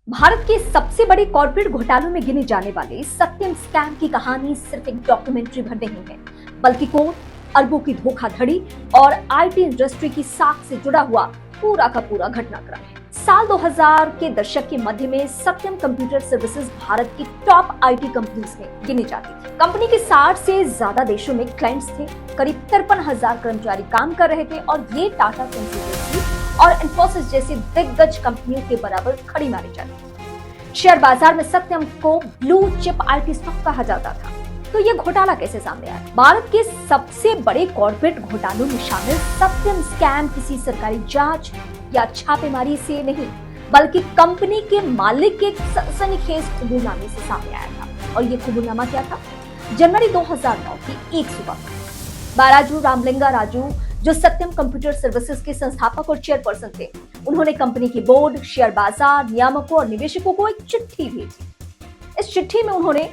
भारत के सबसे बड़े कॉर्पोरेट घोटालों में गिने जाने वाले सत्यम स्कैम की कहानी सिर्फ एक डॉक्यूमेंट्री भर नहीं है, बल्कि करोड़ अरबों की धोखाधड़ी और आईटी इंडस्ट्री की साख से जुड़ा हुआ पूरा का पूरा घटनाक्रम है। साल 2000 के दशक के मध्य में सत्यम कंप्यूटर सर्विसेज भारत की टॉप आईटी कंपनीज में गिनी जाती थी। कंपनी के 60 से ज्यादा देशों में क्लाइंट्स थे, करीब 53,000 कर्मचारी काम कर रहे थे और ये टाटा कंसल्टेंसी और इन्फोसिस जैसी दिग्गज कंपनियों के बराबर खड़ी मानी जाती थी। शेयर बाजार में सत्यम को ब्लू चिप आईटी स्टॉक कहा जाता था। तो ये घोटाला कैसे सामने आया? भारत के सबसे बड़े कॉर्पोरेट घोटालों में शामिल सत्यम स्कैम किसी सरकारी जांच या छापेमारी से नहीं, बल्कि कंपनी के मालिक के एक सनसनीखेज कबूलनामे से सामने आया था। और ये कबूलनामा क्या था? जनवरी 2009 की एक सुबह बाराजू रामलिंगा राजू, जो सत्यम कंप्यूटर सर्विसेज के संस्थापक और चेयरपर्सन थे, उन्होंने कंपनी के बोर्ड, शेयर बाजार, नियामकों और निवेशकों को एक चिट्ठी भेजी। इस चिट्ठी में उन्होंने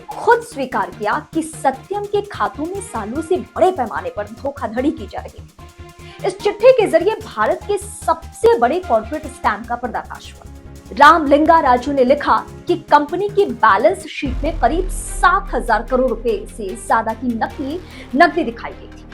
खुद स्वीकार किया कि सत्यम के खातों में सालों से बड़े पैमाने पर धोखाधड़ी की जा रही थी। इस चिट्ठी के जरिए भारत के सबसे बड़े कॉर्पोरेट स्कैम का पर्दाफाश हुआ। रामलिंगा राजू ने लिखा कि कंपनी की बैलेंस शीट में करीब 7,000 करोड़ रुपए से ज्यादा की नकदी दिखाई गई थी।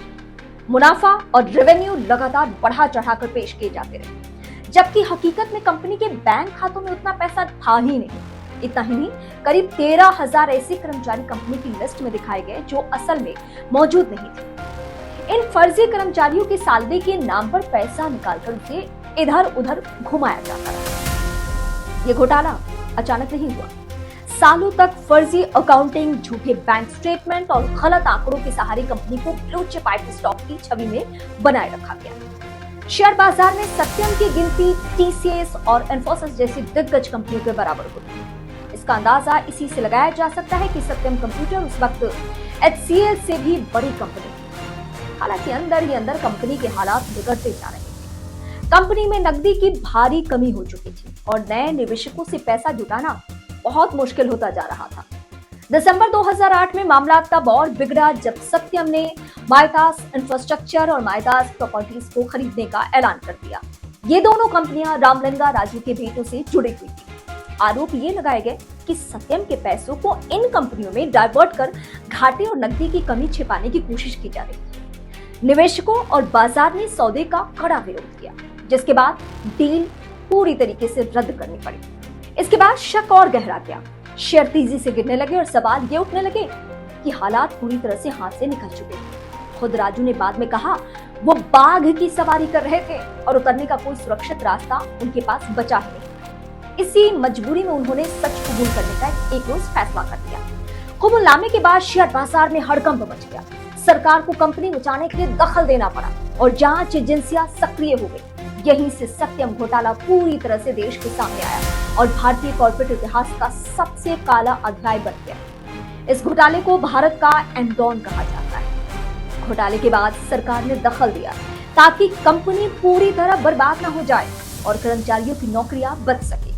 मुनाफा और रेवेन्यू लगातार बढ़ा चढ़ाकर पेश किए जाते रहे, जबकि हकीकत में कंपनी के बैंक खातों में उतना पैसा था ही नहीं। इतना ही नहीं, करीब 13,000 ऐसे कर्मचारी कंपनी की लिस्ट में दिखाए गए जो असल में मौजूद नहीं थे। इन फर्जी कर्मचारियों की सैलरी के नाम पर पैसा निकालकर उसे इधर उधर घुमाया जाता रहा। ये घोटाला अचानक नहीं हुआ। सालों तक फर्जी अकाउंटिंग, झूठे बैंक स्टेटमेंट और गलत आंकड़ों के सहारे कंपनी को ब्लू चिप आईटी स्टॉक की छवि में बनाए रखा गया। शेयर बाजार में सत्यम की गिनती टीसीएस और इन्फोसिस जैसी दिग्गज कंपनियों के बराबर होती है। इसका अंदाजा इसी से लगाया जा सकता है कि सत्यम कंप्यूटर उस वक्त एचसीएल से भी बड़ी कंपनी थी। हालांकि अंदर ही अंदर कंपनी के हालात बिगड़ते जा रहे थे। कंपनी में नकदी की भारी कमी हो चुकी थी और नए निवेशकों से पैसा जुटाना बहुत मुश्किल होता जा रहा था। दिसंबर 2008 में मामला तब और बिगड़ा जब सत्यम ने माइतास इंफ्रास्ट्रक्चर और माइतास प्रॉपर्टीज को खरीदने का ऐलान कर दिया। ये दोनों कंपनियां रामलिंगा राजू के बेटों से जुड़ी हुई थी। आरोप ये लगाए गए कि सत्यम के पैसों को इन कंपनियों में डाइवर्ट कर घाटे और नकदी की कमी छिपाने की कोशिश की जा रही थी। निवेशकों और बाजार ने सौदे का कड़ा विरोध किया, जिसके बाद डील पूरी तरीके से रद्द करनी पड़ी। इसके बाद शक और गहरा गया, शेयर तेजी से गिरने लगे और सवाल ये उठने लगे कि हालात पूरी तरह से हाथ से निकल चुके थे। खुद राजू ने बाद में कहा वो बाघ की सवारी कर रहे थे और उतरने का कोई सुरक्षित रास्ता उनके पास बचा ही नहीं। इसी मजबूरी में उन्होंने सच कबूल करने का एक रोज फैसला कर लिया। कबूलनामे के बाद शेयर बाजार में हड़कंप मच गया। सरकार को कंपनी बचाने के लिए दखल देना पड़ा और जांच एजेंसियां सक्रिय हो गई। यहीं से सत्यम घोटाला पूरी तरह से देश के सामने आया और भारतीय कॉर्पोरेट इतिहास का सबसे काला अध्याय बन गया। इस घोटाले को भारत का एनरॉन कहा जाता है। घोटाले के बाद सरकार ने दखल दिया ताकि कंपनी पूरी तरह बर्बाद न हो जाए और कर्मचारियों की नौकरियां बच सके।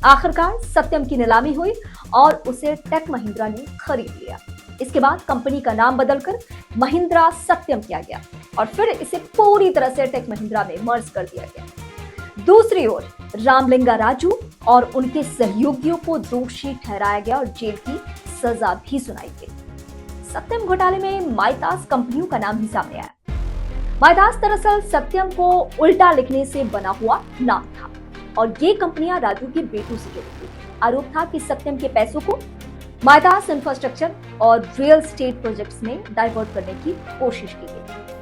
आखिरकार सत्यम की नीलामी हुई और उसे टेक महिंद्रा ने खरीद लिया। इसके बाद कंपनी का नाम बदलकर महिंद्रा सत्यम किया गया और फिर इसे पूरी तरह से टेक महिंद्रा में मर्ज कर दिया गया। दूसरी ओर रामलिंगा राजू और उनके सहयोगियों को दोषी ठहराया गया और जेल की सजा भी सुनाई गई। सत्यम घोटाले में माइतास कंपनियों का नाम भी सामने आया। माइतास दरअसल सत्यम को उल्टा लिखने से बना हुआ नाम था और ये कंपनियां राजू के बेटों से जुड़ी थी। आरोप था कि सत्यम के पैसों को माइतास इंफ्रास्ट्रक्चर और रियल एस्टेट प्रोजेक्ट्स में डाइवर्ट करने की कोशिश की गई।